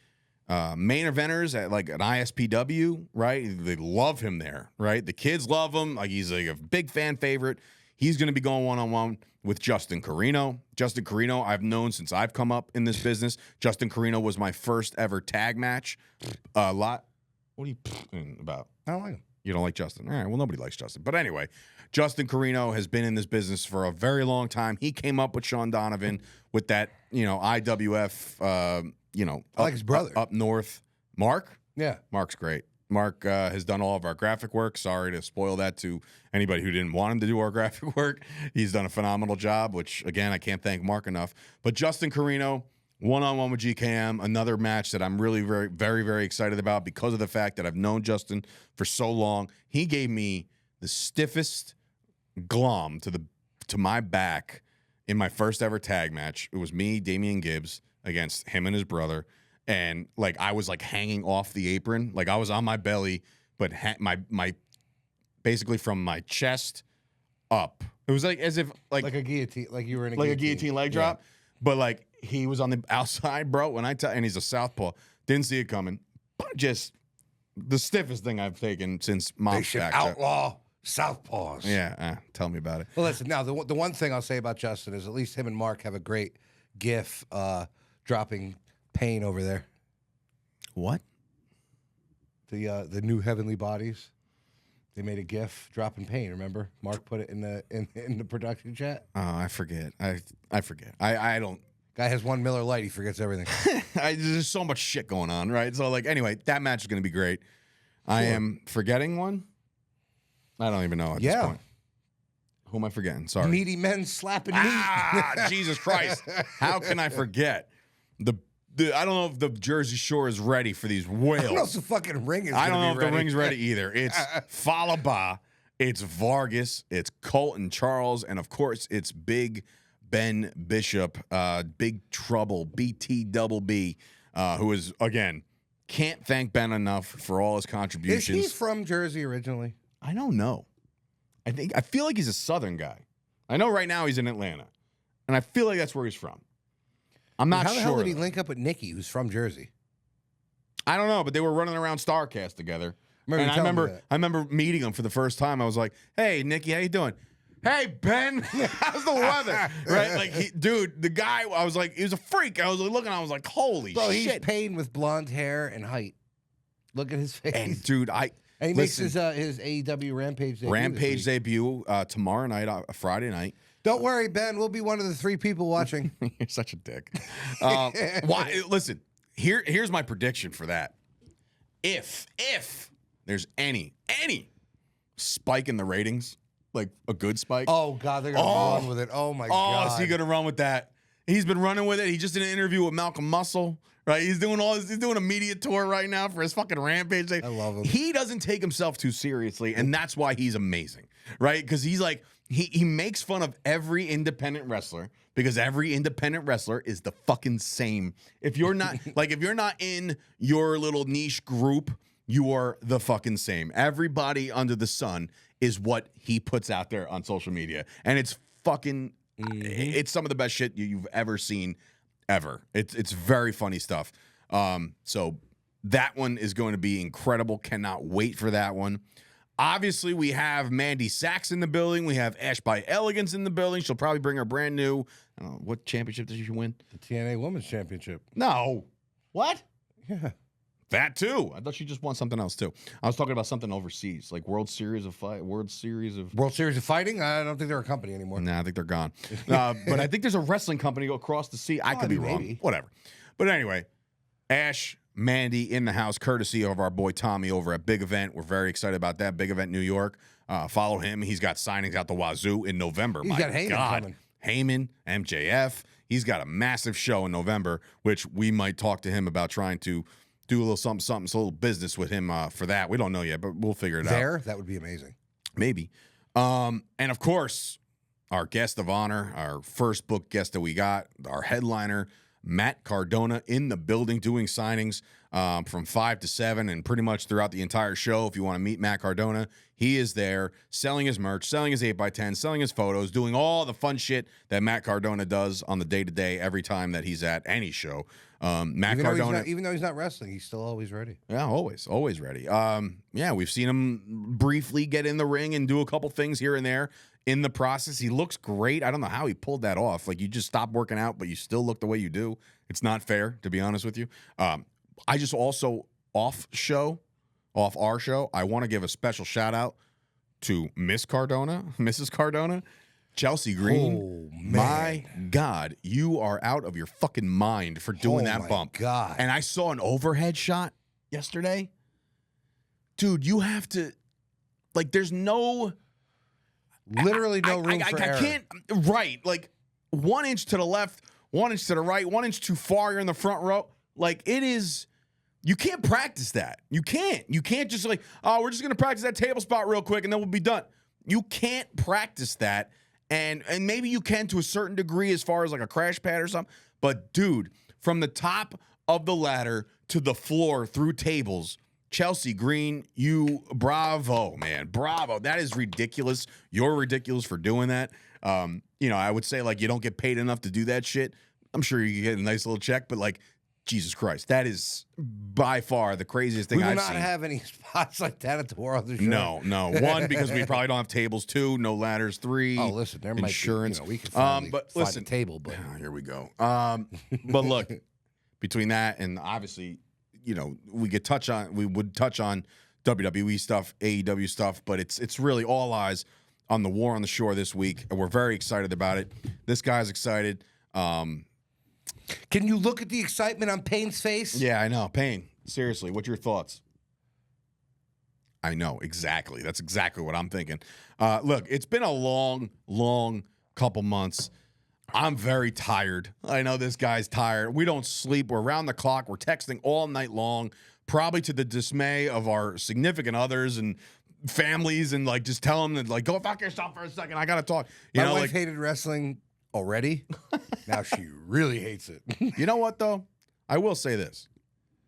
main eventers at like an ISPW, right? They love him there, right? The kids love him. Like, he's like a big fan favorite. He's going to be going one-on-one with Justin Carino. Justin Carino, I've known since I've come up in this business. Justin Carino was my first ever tag match. What are you about? I don't like him. You don't like Justin? All right, well, nobody likes Justin. But anyway, Justin Carino has been in this business for a very long time. He came up with Sean Donovan with that, IWF, I like his brother. Up north. Mark? Yeah. Mark's great. Mark has done all of our graphic work. Sorry to spoil that to anybody who didn't want him to do our graphic work. He's done a phenomenal job, which, again, I can't thank Mark enough. But Justin Carino, one-on-one with GKM, another match that I'm really very, very, very excited about because of the fact that I've known Justin for so long. He gave me the stiffest glom to my back in my first ever tag match. It was me, Damian Gibbs, against him and his brother. And like I was like hanging off the apron. Like I was on my belly, but my basically from my chest up. It was like as if like a guillotine, like you were in a like guillotine. a guillotine leg drop. But like he was on the outside, bro. And he's a southpaw. Didn't see it coming. But just the stiffest thing I've taken since They mom's should back. outlaw southpaws. Yeah, tell me about it. Well, listen, now the one thing I'll say about Justin is at least him and Mark have a great gif dropping Payne over there. What? The new Heavenly Bodies. They made a gif dropping Payne. Remember, Mark put it in the production chat. Oh, I forget. I forget. I don't. Guy has one Miller Lite. He forgets everything. There's so much shit going on, right? So like, anyway, that match is going to be great. I am forgetting one. I don't even know at this point. Who am I forgetting? Sorry. Meaty men slapping meat. Jesus Christ! How can I forget I don't know if the Jersey Shore is ready for these whales. I don't know if the fucking ring is. I don't know if ready. the ring's ready either. It's Falaba, it's Vargas, it's Colton Charles, and of course it's Big Ben Bishop, Big Trouble, BT who is again can't thank Ben enough for all his contributions. Is he from Jersey originally? I don't know. I feel like he's a Southern guy. I know right now he's in Atlanta, and I feel like that's where he's from. I'm not sure. How the hell did he link up with Nikki, who's from Jersey? I don't know, but they were running around StarCast together. I remember meeting him for the first time. I was like, "Hey, Nikki, how you doing?" "Hey, Ben, how's the weather?" Right? Like, dude, the guy. I was like, he was a freak. I was like, looking. I was like, "Holy Bro, shit!" he's Payne with blonde hair and height. Look at his face. And dude, and he makes his AEW Rampage debut. Tomorrow night, Friday night. Don't worry, Ben. We'll be one of the 3 people watching. You're such a dick. Why? Listen, here's my prediction for that. If there's any spike in the ratings, like a good spike. Oh God, they're gonna run with it. Oh my God. Oh, is he gonna run with that? He's been running with it. He just did an interview with Malcolm Muscle. Right, he's doing a media tour right now for his fucking Rampage. I love him. He doesn't take himself too seriously, and that's why he's amazing, right? Because he's like he makes fun of every independent wrestler because every independent wrestler is the fucking same. If you're not if you're not in your little niche group, you are the fucking same. Everybody under the sun is what he puts out there on social media, and it's fucking it's some of the best shit you've ever seen. Ever. It's very funny stuff. So that one is going to be incredible. Cannot wait for that one. Obviously, we have Mandy Sachs in the building. We have Ash by Elegance in the building. She'll probably bring her brand new. I don't know, what championship did she win? The TNA Women's Championship. No. What? Yeah. That too. I thought she just won something else too. I was talking about something overseas, like World Series of Fighting. I don't think they're a company anymore. Nah, I think they're gone. But I think there's a wrestling company across the sea. I could be wrong. Maybe. Whatever. But anyway, Ash, Mandy in the house, courtesy of our boy Tommy over at Big Event. We're very excited about that. Big Event New York. Follow him. He's got signings out the wazoo in November. He's got Heyman coming. Heyman, MJF. He's got a massive show in November, which we might talk to him about trying to do a little something, a little business with him for that. We don't know yet, but we'll figure it out. That would be amazing. Maybe. And of course, our guest of honor, our first book guest that we got, our headliner, Matt Cardona, in the building doing signings from 5 to 7 and pretty much throughout the entire show. If you want to meet Matt Cardona, he is there selling his merch, selling his 8x10, selling his photos, doing all the fun shit that Matt Cardona does on the day-to-day every time that he's at any show. Even though he's not wrestling, he's still always ready. Yeah, always ready. Yeah, we've seen him briefly get in the ring and do a couple things here and there. In the process, he looks great. I don't know how he pulled that off. Like, you just stop working out, but you still look the way you do. It's not fair, to be honest with you. I just also, off our show, I want to give a special shout out to Mrs. Cardona, Chelsea Green. Oh, man. My God, you are out of your fucking mind for doing that bump. God. And I saw an overhead shot yesterday. Dude, you have to, like, there's no... Literally no room for error. I can't, right, like 1 inch to the left, 1 inch to the right, 1 inch too far, you're in the front row. Like, it is, you can't practice that. You can't. You can't just like, oh, we're just going to practice that table spot real quick and then we'll be done. You can't practice that. And maybe you can to a certain degree as far as like a crash pad or something. But, dude, from the top of the ladder to the floor through tables, Chelsea Green, you, bravo, man. Bravo. That is ridiculous. You're ridiculous for doing that. You know, I would say, like, you don't get paid enough to do that shit. I'm sure you get a nice little check, but, like, Jesus Christ, that is by far the craziest thing I've seen. We will not have any spots like that at the World of Show. No. 1, because we probably don't have tables. 2, no ladders. 3, oh, listen, there insurance. Might be, we can find listen, a table, but here we go. But look, between that and obviously, you know, we would touch on WWE stuff, AEW stuff, but it's really all eyes on the War on the Shore this week, and we're very excited about it. This guy's excited. Can you look at the excitement on Payne's face? Yeah, I know. Payne, seriously, what's your thoughts? I know, exactly. That's exactly what I'm thinking. Look, it's been a long couple months. I'm very tired. I know this guy's tired. We don't sleep. We're around the clock. We're texting all night long, probably to the dismay of our significant others and families, and like just tell them that, like, go fuck yourself for a second. I got to talk. My wife hated wrestling already. Now she really hates it. You know what, though? I will say this.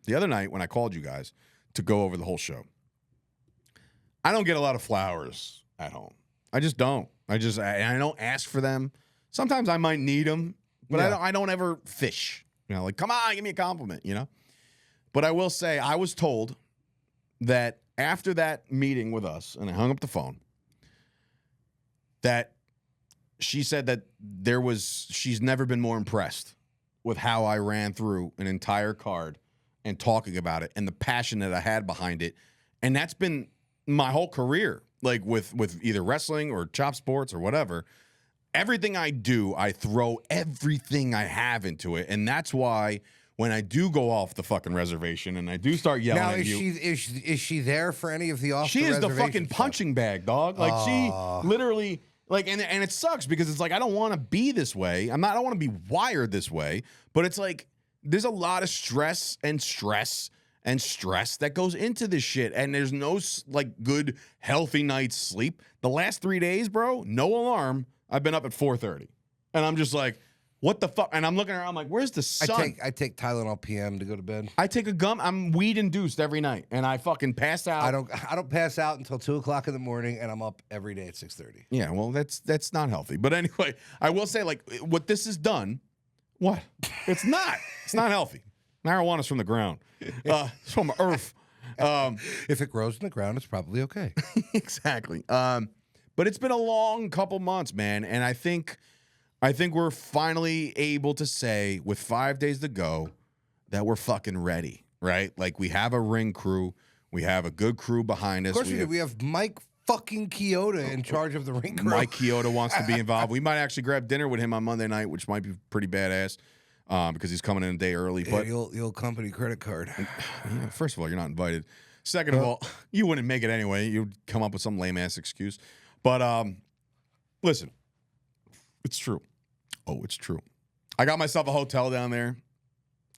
The other night when I called you guys to go over the whole show, I don't get a lot of flowers at home. I just don't. I don't ask for them. Sometimes I might need them, but yeah. I don't ever fish. You know, like, come on, give me a compliment, you know? But I will say, I was told that after that meeting with us, and I hung up the phone, that she said that she's never been more impressed with how I ran through an entire card and talking about it and the passion that I had behind it. And that's been my whole career, like with either wrestling or chop sports or whatever. Everything I do, I throw everything I have into it. And that's why when I do go off the fucking reservation and I do start yelling at you. Is she there for any of the off She the is the reservation fucking stuff? punching bag, dog. Like, she literally, like, and it sucks because it's like, I don't want to be this way. I don't want to be wired this way. But it's like, there's a lot of stress that goes into this shit. And there's no, like, good, healthy night's sleep. The last 3 days, bro, no alarm. I've been up at 4:30. And I'm just like, what the fuck? And I'm looking around, I'm like, where's the sun? I take Tylenol PM to go to bed. I take a gum. I'm weed induced every night. And I fucking pass out. I don't pass out until 2 o'clock in the morning, and I'm up every day at 6:30. Yeah, well, that's not healthy. But anyway, I will say, like, what this has done, what? It's not healthy. Marijuana's from the ground. It's from earth. If it grows in the ground, it's probably okay. Exactly. But it's been a long couple months, man. And I think we're finally able to say, with 5 days to go, that we're fucking ready, right? Like, we have a ring crew. We have a good crew behind us. Of course we do. We have Mike fucking Chioda in charge of the ring crew. Mike Chioda wants to be involved. We might actually grab dinner with him on Monday night, which might be pretty badass because he's coming in a day early. Yeah, but the old company credit card. First of all, you're not invited. Second of all, you wouldn't make it anyway. You'd come up with some lame-ass excuse. But listen, it's true. Oh, it's true. I got myself a hotel down there.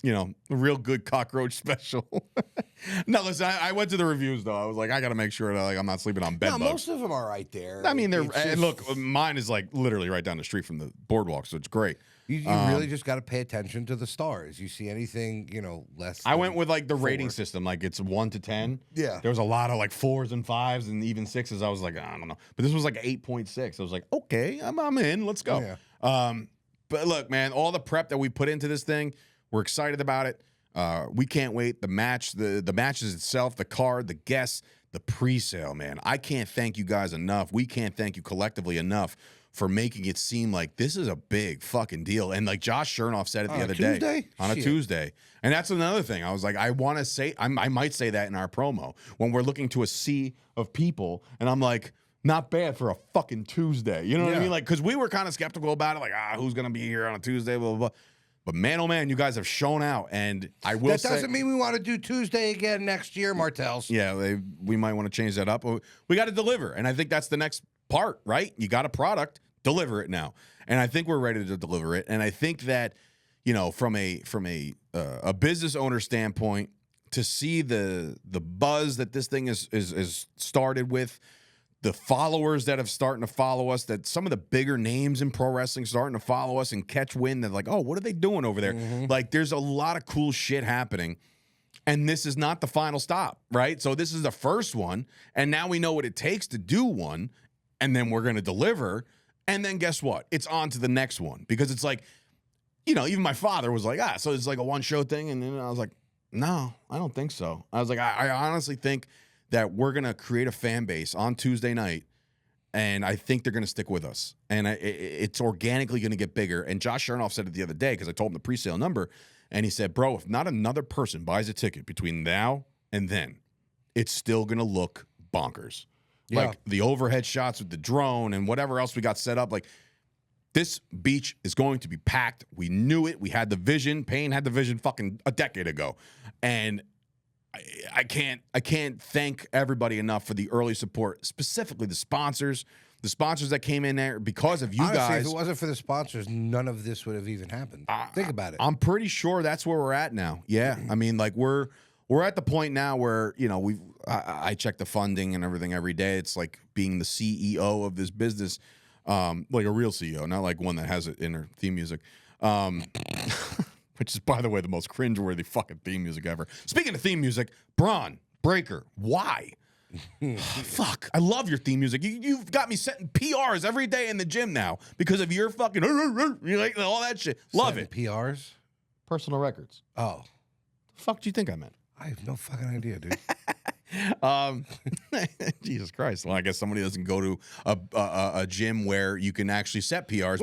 You know, a real good cockroach special. No, listen, I went to the reviews, though. I was like, I got to make sure that, like, I'm not sleeping on bed bugs. Most of them are right there. I mean, and look, mine is, like, literally right down the street from the boardwalk, so it's great. You really just got to pay attention to the stars. You see anything, less. I went with, like, the rating system. Like, it's 1 to 10. Yeah. There was a lot of, like, 4s and 5s and even 6s. I was like, I don't know. But this was, like, 8.6. I was like, okay, I'm in. Let's go. Yeah. But look, man, all the prep that we put into this thing, we're excited about it. We can't wait. The match, the matches itself, the card, the guests, the pre-sale, man. I can't thank you guys enough. We can't thank you collectively enough for making it seem like this is a big fucking deal. And like Josh Chernoff said it the other day. On a Tuesday. And that's another thing. I was like, I want to say, I might say that in our promo when we're looking to a sea of people. And I'm like, not bad for a fucking Tuesday. You know what I mean? Like, because we were kind of skeptical about it. Like, who's going to be here on a Tuesday, blah, blah, blah. But man, oh man, you guys have shown out. And I will say. That doesn't mean we want to do Tuesday again next year, Martells. Yeah, we might want to change that up. We got to deliver. And I think that's the next part, right? You got a product, deliver it now. And I think we're ready to deliver it. And I think that you know, from a business owner standpoint, to see the buzz that this thing is started with, the followers that have starting to follow us, that some of the bigger names in pro wrestling starting to follow us and catch wind. They're like, oh, what are they doing over there? Like, there's a lot of cool shit happening. And this is not the final stop, right? So this is the first one. And now we know what it takes to do one. And then we're going to deliver. And then guess what? It's on to the next one. Because it's like, you know, even my father was like, so it's like a one-show thing? And then I was like, no, I don't think so. I was like, I honestly think that we're going to create a fan base on Tuesday night, and I think they're going to stick with us. And it's organically going to get bigger. And Josh Chernoff said it the other day, because I told him the pre-sale number, and he said, bro, if not another person buys a ticket between now and then, it's still going to look bonkers. Yeah. Like the overhead shots with the drone and whatever else we got set up, like, this beach is going to be packed. We knew it. We had the vision. Payne had the vision fucking a decade ago. And I can't thank everybody enough for the early support, specifically the sponsors that came in there because of you guys. If it wasn't for the sponsors, none of this would have even happened. Think about it. I'm pretty sure that's where we're at now. Yeah, I mean, like we're at the point now where, you know, I check the funding and everything every day. It's like being the CEO of this business, like a real CEO, not like one that has it in their theme music. Which is, by the way, the most cringeworthy fucking theme music ever. Speaking of theme music, Braun Breaker, why? Fuck, I love your theme music. You've got me setting PRs every day in the gym now because of your fucking you like all that shit. Love it. PRs? Personal records. Oh. The fuck do you think I meant? I have no fucking idea, dude. Jesus Christ. Well, I guess somebody doesn't go to a gym where you can actually set PRs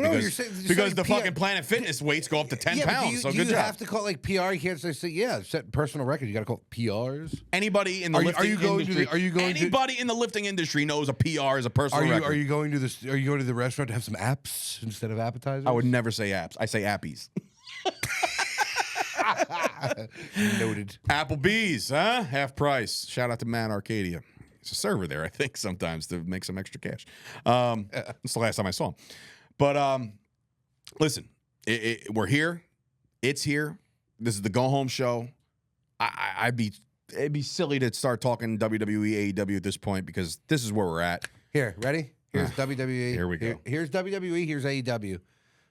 because the fucking Planet Fitness weights go up to 10 pounds. So good job. You have to call it like PR. You can't say set personal record. You got to call it PRs. Anybody in the lifting industry? Anybody in the lifting industry knows a PR is a personal record. Are you going to the restaurant to have some apps instead of appetizers? I would never say apps. I say appies. Noted. Applebee's, huh? Half price. Shout out to Matt Arcadia. He's a server there, I think, sometimes to make some extra cash. That's the last time I saw him. But listen, we're here. It's here. This is the go home show. It'd be silly to start talking WWE, AEW at this point because this is where we're at. Here, ready? Here's WWE. Here we go. Here's WWE. Here's AEW.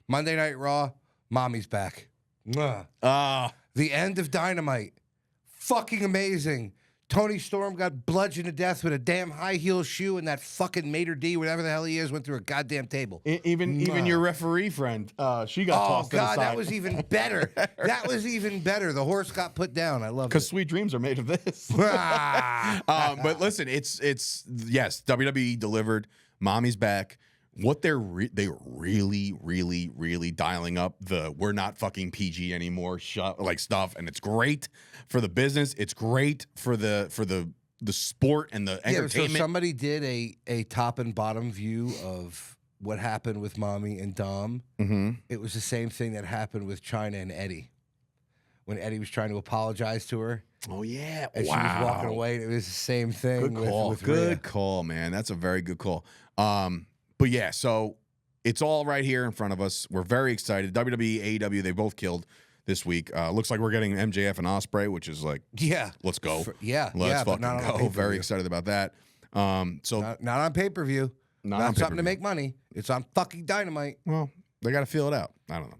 Monday Night Raw. Mommy's back. The end of Dynamite. Fucking amazing. Tony Storm got bludgeoned to death with a damn high heel shoe, and that fucking Mater D, whatever the hell he is, went through a goddamn table. Even your referee friend, she got tossed to the side. Oh, God, that was even better. That was even better. The horse got put down. I love it. Because sweet dreams are made of this. But listen, it's yes, WWE delivered. Mommy's back. What they were really dialing up the we're not fucking PG anymore stuff, and it's great for the business. It's great for the sport and the entertainment. So somebody did a top and bottom view of what happened with Mommy and Dom. Mm-hmm. It was the same thing that happened with Chyna and Eddie when Eddie was trying to apologize to her. Oh yeah, and she was walking away. It was the same thing. Good call. With Good call, man. That's a very good call. But yeah, so it's all right here in front of us. We're very excited. WWE, AEW, they both killed this week. Looks like we're getting MJF and Ospreay, which is like, let's go. Let's fucking go. Very excited about that. So not on pay-per-view. Not something to make money. It's on fucking Dynamite. Well, they got to feel it out. I don't know.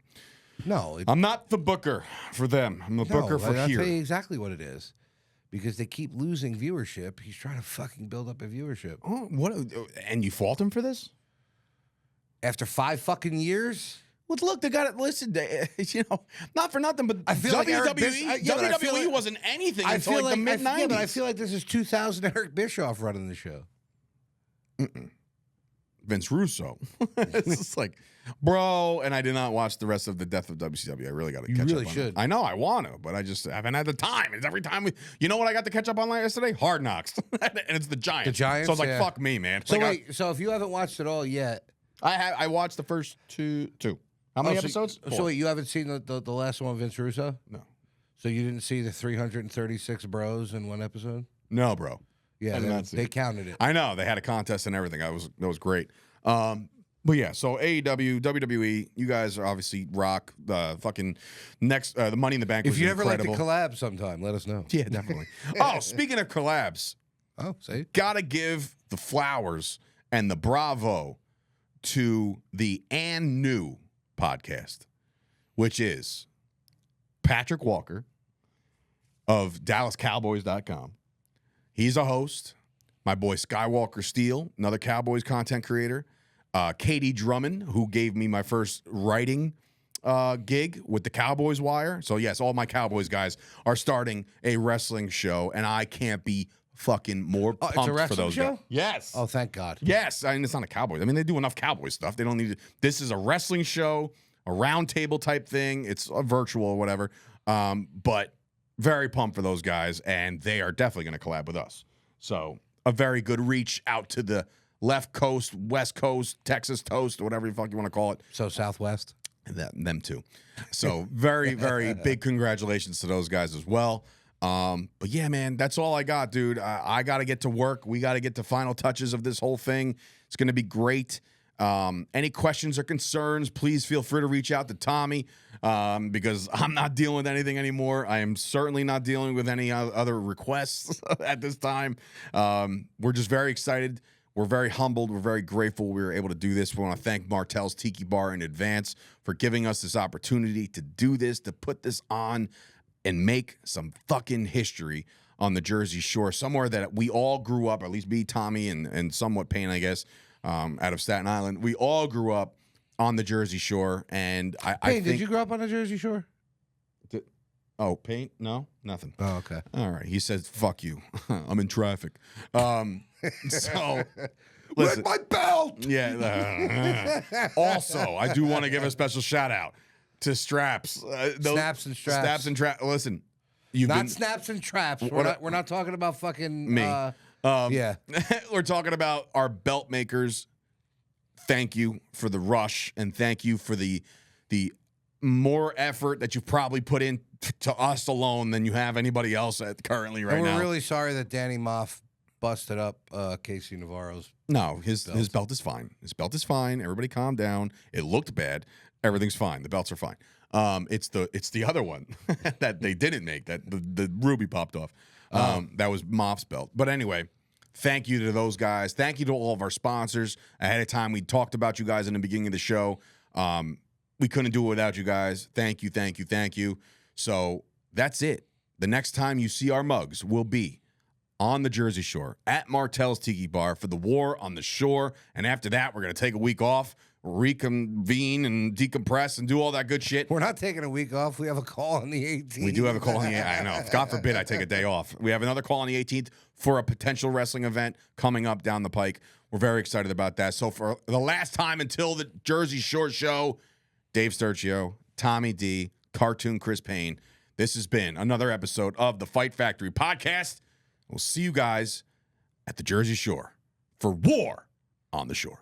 No. I'm not the booker for them. I'm the booker for I'll here. tell you exactly what it is. Because they keep losing viewership. He's trying to fucking build up a viewership. Oh, what? And you fault him for this? After 5 fucking years? Well, look, they got it listed. Not for nothing, but I feel WWE wasn't anything until like the mid-90s. Yeah, but I feel like this is 2000 Eric Bischoff running the show. Vince Russo. It's just like, bro, and I did not watch the rest of the Death of WCW. I really got to catch up on it. You really should. I know, I want to, but I just haven't had the time. It's every time you know what I got to catch up on yesterday? Hard Knocks. And it's the Giants. The Giants? So I was like, fuck me, man. So so if you haven't watched it all yet. I watched the first two. How many episodes? So wait, you haven't seen the last one with Vince Russo? No. So you didn't see the 336 bros in one episode? No, bro. Yeah, they counted it. I know. They had a contest and everything. That was great. But yeah, so AEW, WWE, you guys are obviously rock. The fucking next, the Money in the Bank was If you ever like incredible. to collab sometime, let us know. Yeah, definitely. Oh, speaking of collabs, Say gotta give the flowers and the bravo to the And New podcast, which is Patrick Walker of DallasCowboys.com. He's a host. My boy Skywalker Steele, another Cowboys content creator. Katie Drummond, who gave me my first writing gig with the Cowboys Wire. So, yes, all my Cowboys guys are starting a wrestling show, and I can't be fucking more pumped it's a wrestling for those show? guys. Yes. Oh, thank God. Yes. I mean, it's not a Cowboys. I mean, they do enough Cowboys stuff. They don't need to. This is a wrestling show, a round table type thing. It's a virtual or whatever. But very pumped for those guys, and they are definitely going to collab with us. So, a very good reach out to the left coast, west coast, Texas toast, or whatever the fuck you want to call it. So Southwest? Them too. So very, very big congratulations to those guys as well. But yeah, man, that's all I got, dude. I got to get to work. We got to get to final touches of this whole thing. It's going to be great. Any questions or concerns, please feel free to reach out to Tommy because I'm not dealing with anything anymore. I am certainly not dealing with any other requests at this time. We're just very excited. We're very humbled. We're very grateful we were able to do this. We want to thank Martell's Tiki Bar in advance for giving us this opportunity to do this, to put this on and make some fucking history on the Jersey Shore, somewhere that we all grew up, at least me, Tommy, and somewhat Payne, I guess, out of Staten Island. We all grew up on the Jersey Shore, and I think... did you grow up on the Jersey Shore? Oh, Payne? No? Nothing. Oh, okay. All right. He says, fuck you. I'm in traffic. So... Where's my belt? Yeah. Also, I do want to give a special shout out to Straps. Snaps and straps. Snaps and Traps. Listen, you've Not been snaps and traps. We're not talking about fucking me. yeah. We're talking about our belt makers. Thank you for the rush, and thank you for the more effort that you've probably put in to us alone than you have anybody else currently right And we're now. really sorry that Danny Moff busted up Casey Navarro's. No, his belt is fine. His belt is fine. Everybody calm down. It looked bad. Everything's fine. The belts are fine. It's the other one that they didn't make, that the ruby popped off. That was Moff's belt. But anyway, thank you to those guys. Thank you to all of our sponsors. Ahead of time, we talked about you guys in the beginning of the show. We couldn't do it without you guys. Thank you, thank you, thank you. So that's it. The next time you see our mugs will be on the Jersey Shore at Martell's Tiki Bar for the War on the Shore. And after that, we're going to take a week off, reconvene and decompress and do all that good shit. We're not taking a week off. We have a call on the 18th. We do have a call on the 18th. I know. God forbid I take a day off. We have another call on the 18th for a potential wrestling event coming up down the pike. We're very excited about that. So for the last time until the Jersey Shore show, Dave Sturchio, Tommy D, Cartoon Chris Payne, this has been another episode of the Fight Factory podcast. We'll see you guys at the Jersey Shore for War on the Shore.